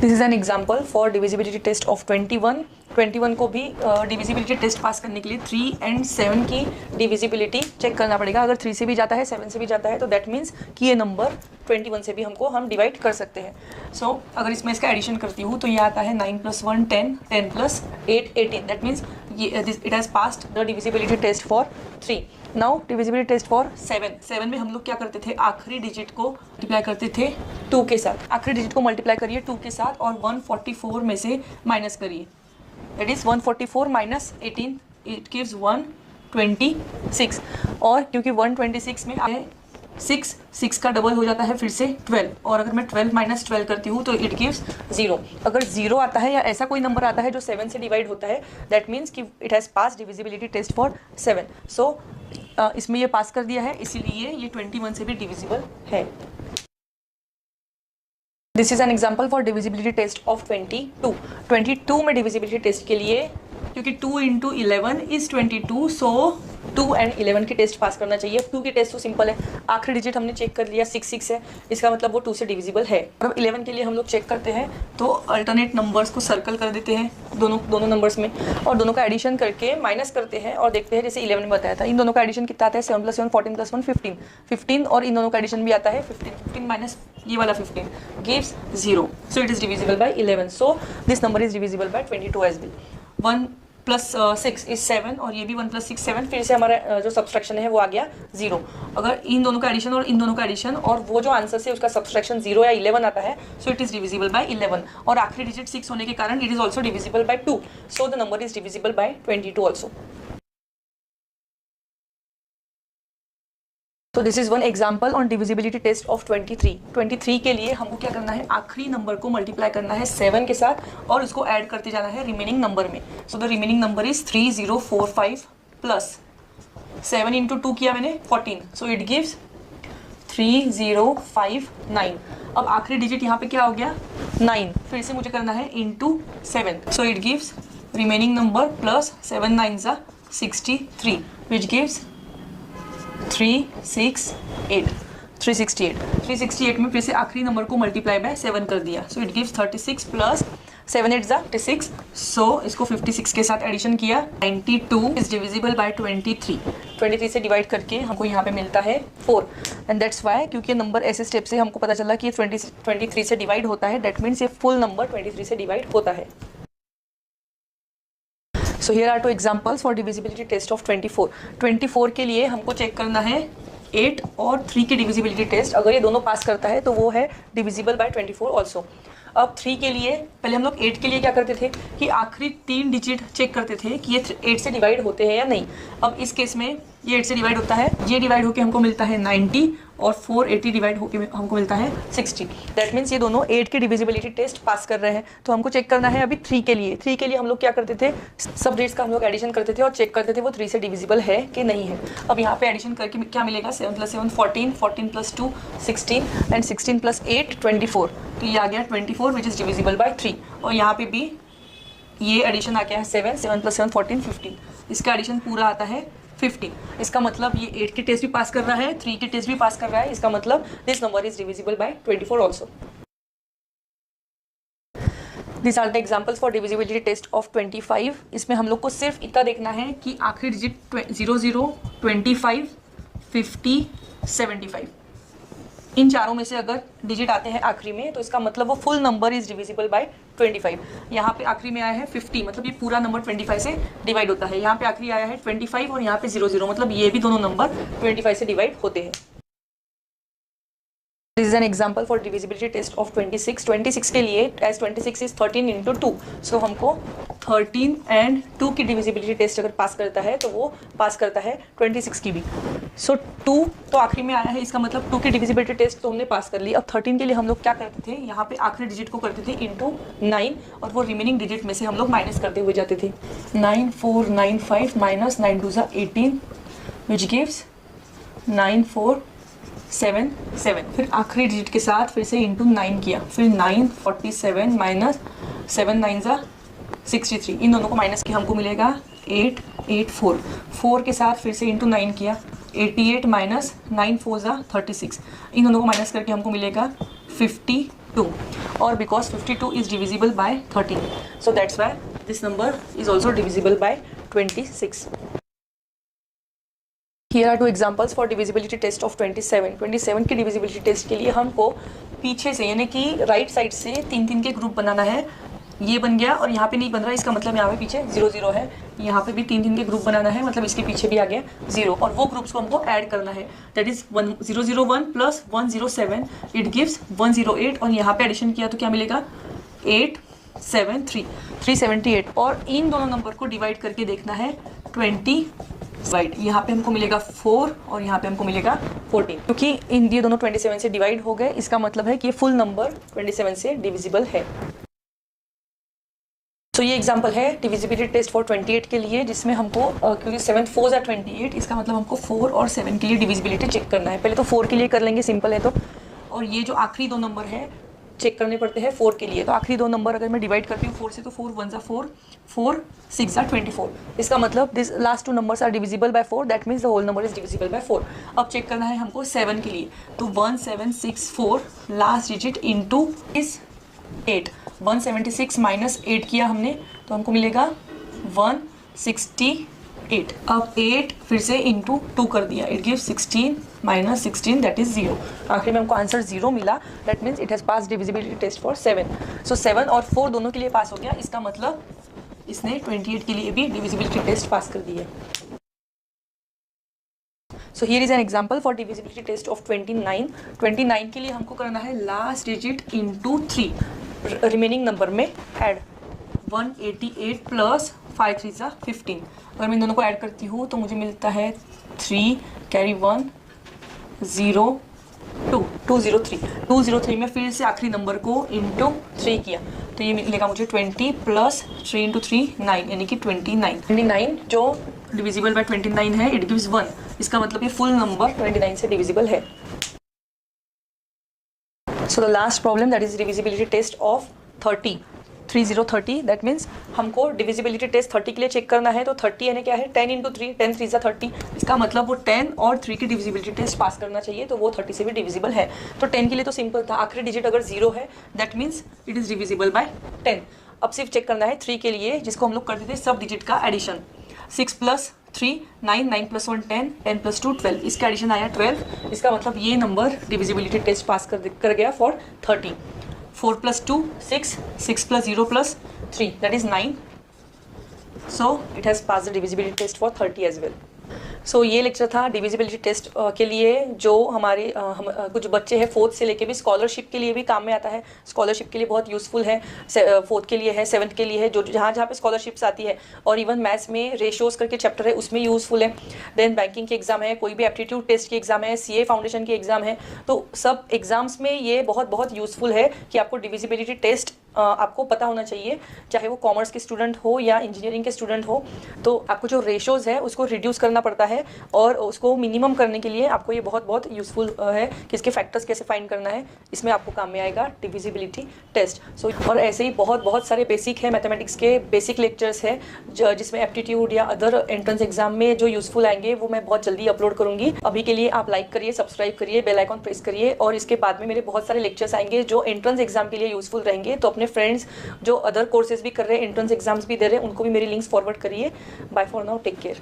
This is an example for divisibility test of 21 को भी divisibility test pass करने के लिए 3 and 7 की डिविजिबिलिटी चेक करना पड़ेगा। अगर 3 से भी जाता है 7 से भी जाता है तो दैट मीन्स कि ये नंबर 21 से भी हम डिवाइड कर सकते हैं। सो अगर इसमें इसका एडिशन करती हूँ तो ये आता है 9 + 1 10, 10 + 8 18। That means it has passed the divisibility test for 3। Now divisibility test for 7 में हम लोग क्या करते थे, आखिरी डिजिट को मल्टीप्लाई करते थे 2 के साथ। आखिरी डिजिट को मल्टीप्लाई करिए 2 के साथ और 144 में से माइनस करिए। That is 144 minus 18, it gives 126। और क्योंकि 126 में है 6 का डबल हो जाता है फिर से 12, और अगर मैं 12 - 12 करती हूँ तो इट गिव्स 0। अगर 0 आता है या ऐसा कोई नंबर आता है जो 7 से डिवाइड होता है दैट मीन्स कि it has pass divisibility test for 7। So इसमें ये पास कर दिया है, इसीलिए ये 21 से भी डिविजिबल है। This is an example for divisibility test of 22 में डिविजिबिलिटी टेस्ट के लिए, क्योंकि 2 × 11 इज 22, सो 2 and 11 की टेस्ट पास करना चाहिए। 2 की टेस्ट तो सिंपल है, आखिरी डिजिट हमने चेक कर लिया 6 है, इसका मतलब वो 2 से डिविजिबल है। अब 11 के लिए हम लोग चेक करते हैं तो अल्टरनेट नंबर्स को सर्कल कर देते हैं दोनों नंबर्स में, और दोनों का एडिशन करके माइनस करते हैं और देखते हैं जैसे 11 में बताया था। इन दोनों का एडिशन कितना आता है, 7 + 7 14 + 1 15, और इन दोनों का एडिशन भी आता है 15 माइनस ये वाला 15 gives 0। So it is divisible by 11। So this number is divisible by 22 as well. 1 + 6 is 7, और ये भी 1 + 6 7, फिर से हमारा जो सब्सट्रैक्शन है वो आ गया 0। अगर इन दोनों का एडिशन और इन दोनों का एडिशन और वो जो आंसर से उसका सब्सट्रैक्शन 0 या 11 आता है, so it is divisible by 11। और आखिरी डिजिट 6 होने के कारण it is also divisible by 2, so the number is divisible by 22 also. तो this is one example on divisibility test of 23 के लिए हमको क्या करना है, आखिरी नंबर को मल्टीप्लाई करना है 7 के साथ और उसको ऐड करते जाना है रिमेनिंग नंबर में। So the remaining number is 3045 plus 7 × 2 किया मैंने 14, सो इट गिव्स 3059। अब आखिरी डिजिट यहाँ पे क्या हो गया 9, फिर से मुझे करना है × 7, so it gives remaining number plus 7 9 = 63 which gives 368 में फिर से आखिरी नंबर को मल्टीप्लाई बाय 7 कर दिया, सो इट गिव्स 36 प्लस 7 8 = 56। सो इसको 56 के साथ एडिशन किया, 92 इज डिविजिबल बाय 23 से डिवाइड करके हमको यहाँ पे मिलता है 4। एंड दैट्स वाई, क्योंकि नंबर ऐसे स्टेप से हमको पता चला कि 23 से डिवाइड होता है, दैट मीन्स ये फुल नंबर 23 से डिवाइड होता है। So here are 2 examples for divisibility test of 24 के लिए हमको चेक करना है 8 और 3 की डिविजिबिलिटी टेस्ट। अगर ये दोनों पास करता है तो वो है डिविजिबल बाय 24 ऑल्सो। अब 3 के लिए पहले हम लोग 8 के लिए क्या करते थे कि आखिरी 3 डिजिट चेक करते थे कि ये 8 से डिवाइड होते हैं या नहीं। अब इस केस में ये 8 से डिवाइड होता है, ये डिवाइड होके हमको मिलता है 90 और 480 डिवाइड होके हमको मिलता है 60। दैट मीन्स ये दोनों 8 की डिविजिबिलिटी टेस्ट पास कर रहे हैं। तो हमको चेक करना है अभी 3 के लिए। 3 के लिए हम लोग क्या करते थे, सब डिजिट्स का हम लोग एडिशन करते थे और चेक करते थे वो 3 से डिविजिबल है कि नहीं है। अब यहाँ पे एडिशन करके क्या मिलेगा, 7 + 7 14, 14 + 2 16 एंड 16 + 8 24। तो ये आ गया 24 विच इज डिविजिबल बाय 3। और यहाँ पे भी ये एडिशन आ गया है 7 + 7 14 15, इसका एडिशन पूरा आता है 15। इसका मतलब ये 8 की टेस्ट भी पास कर रहा है, 3 की टेस्ट भी पास कर रहा है, इसका मतलब this number is divisible by 24 also. This are the examples for divisibility test of 25। इसमें हम लोग को सिर्फ इतना देखना है कि आखिरी डिजिट 00 25 50 75 इन चारों में से अगर डिजिट आते हैं आखिरी में तो इसका मतलब वो full number is divisible bye 25। यहाँ पे आखिरी में आया है 50, मतलब ये पूरा नंबर 25 से डिवाइड होता है। यहाँ पे आखिरी आया है 25 और यहाँ पे 00, मतलब ये भी दोनों नंबर 25 से डिवाइड होते हैं। This is an example for divisibility test of 26 के लिए, एज 26 इज 13 × 2, सो हमको 13 and 2 की डिविजिबिलिटी टेस्ट अगर पास करता है तो वो पास करता है 26 की भी। सो 2 तो आखिरी में आया है, इसका मतलब 2 की डिविजिबिलिटी टेस्ट तो हमने पास कर ली। अब 13 के लिए हम लोग क्या करते थे, यहाँ पे आखिरी डिजिट को करते थे × 9 और वो रिमेनिंग डिजिट में से हम लोग माइनस करते हुए जाते थे। 9495 माइनस 9 2 = 18 विच गिव्स 9477। फिर आखिरी डिजिट के साथ फिर से × 9 किया, फिर 947 माइनस 7 9 = 63। इन दोनों को माइनस किया हमको मिलेगा 884। 4 के साथ फिर से × 9 किया, 88 माइनस 9 4 = 36। इन दोनों को माइनस करके हमको मिलेगा 50 2 or because 52 is divisible by 13. So that's why this number is also divisible by 26. Here are two examples for divisibility test of 27. 27 की divisibility test के लिए हमको पीछे से यानी कि राइट साइड से 3-3 के ग्रुप बनाना है. ये बन गया और यहाँ पे नहीं बन रहा, इसका मतलब यहाँ पे पीछे 0-0 है. यहाँ पे भी 3-3 के ग्रुप बनाना है, मतलब इसके पीछे भी आ गया 0 और वो ग्रुप्स को हमको ऐड करना है. That is 001 plus 107 it gives 108 और यहाँ पे एडिशन किया तो क्या मिलेगा 873 378 और इन दोनों नंबर को डिवाइड करके देखना है 20 डिवाइड. यहाँ पे हमको मिलेगा 4 और यहाँ पे हमको मिलेगा 14 क्योंकि इन ये दोनों 27 से डिवाइड हो गए. इसका मतलब है कि ये फुल नंबर 27 से डिविजिबल है. तो ये एग्जांपल है डिविजिबिलिटी टेस्ट फॉर 28 के लिए जिसमें हमको क्योंकि 7 4 are 28 इसका मतलब हमको 4 और 7 के लिए डिविजिबिलिटी चेक करना है. पहले तो 4 के लिए कर लेंगे, सिंपल है तो. और ये जो आखिरी दो नंबर है चेक करने पड़ते हैं 4 के लिए. तो आखिरी दो नंबर अगर मैं डिवाइड करती हूँ 4 से तो 4 1 जा 4 4 6 जा 24. इसका मतलब this last two numbers are divisible by 4. That means the whole number is divisible by 4. अब चेक करना है हमको 7 के लिए. तो 1764 last digit into is 8. 176 minus 8 किया हमने तो हमको मिलेगा 168. अब 8 फिर से इंटू 2 कर दिया, it gives 16 minus 16 that is 0. आखिर में हमको आंसर 0 मिला. That means it has pass divisibility test for 7. So 7 और 4 दोनों के लिए पास हो गया. इसका मतलब इसने 28 के लिए भी डिविजिबिलिटी टेस्ट पास कर दी है. So here is an example for divisibility test of 29. 29 के लिए हमको करना है last digit into 3 remaining number में ऐड. 188 प्लस 5 3 जा 15. अगर मैं इन दोनों को ऐड करती हूँ तो मुझे मिलता है 3 कैरी 1 0 2 203. 203 में फिर से आखिरी नंबर को इंटू 3 किया तो ये मिलेगा मुझे 20 प्लस 3 इंटू 3 9 यानी कि 29 जो डिविजिबल बाय 29 है. It gives 1. इसका मतलब ये फुल नंबर 29 से डिविजिबल है. So the last problem that is divisibility test of 30. 3030 that means हमको divisibility test 30 के लिए चेक करना है. तो 30 यानी क्या है 10 इंटू 3 10 3 30. इसका मतलब वो 10 और 3 की divisibility test पास करना चाहिए तो वो 30 से भी divisible है. तो 10 के लिए तो सिंपल था, आखिरी डिजिट अगर 0 है that means it is divisible by 10. अब सिर्फ चेक करना है 3 के लिए जिसको हम लोग करते थे सब डिजिट का एडिशन. 6 plus 3 9 9 plus 1 10 10 plus 2 12. इसका एडिशन आया 12. इसका मतलब ये नंबर डिविजिबिलिटी टेस्ट पास कर गया for 30. 4 plus 2 6 6 plus 0 plus 3 that is 9. So it has pass the divisibility test for 30 as well. सो ये लेक्चर था डिविजिबिलिटी टेस्ट के लिए जो हमारे कुछ बच्चे हैं 4th से लेके भी स्कॉलरशिप के लिए भी काम में आता है. स्कॉलरशिप के लिए बहुत यूज़फुल है. 4th के लिए है, 7th के लिए है, जो जहाँ पे स्कॉलरशिप्स आती है. और इवन मैथ्स में रेशियोज़ करके चैप्टर है उसमें यूज़फुल है. देन बैंकिंग के एग्ज़ाम है, कोई भी एप्टीट्यूड टेस्ट की एग्ज़ाम है, CA फाउंडेशन की एग्ज़ाम है. तो सब एग्ज़ाम्स में ये बहुत यूज़फुल है कि आपको डिविजिबिलिटी टेस्ट आपको पता होना चाहिए. चाहे वो कॉमर्स के स्टूडेंट हो या इंजीनियरिंग के स्टूडेंट हो तो आपको जो रेशोज़ है उसको रिड्यूस करना पड़ता है और उसको मिनिमम करने के लिए आपको ये बहुत यूज़फुल है कि इसके फैक्टर्स कैसे फाइंड करना है. इसमें आपको काम में आएगा डिविजिबिलिटी टेस्ट. सो और ऐसे ही बहुत सारे बेसिक है मैथमेटिक्स के बेसिक लेक्चर्स है जिसमें एप्टीट्यूड या अदर एंट्रेंस एग्जाम में जो यूज़फुल आएंगे वो मैं बहुत जल्दी अपलोड करूँगी. अभी के लिए आप लाइक करिए, सब्सक्राइब करिए, बेल आइकॉन प्रेस करिए. और इसके बाद में मेरे बहुत सारे लेक्चर्स आएंगे जो एंट्रेंस एग्जाम के लिए यूज़फुल रहेंगे. तो अपने फ्रेंड्स जो अदर कोर्सेज भी कर रहे हैं, एंट्रेंस एग्जाम्स भी दे रहे हैं, उनको भी मेरी लिंक्स फॉरवर्ड करिए. Bye for now, take care.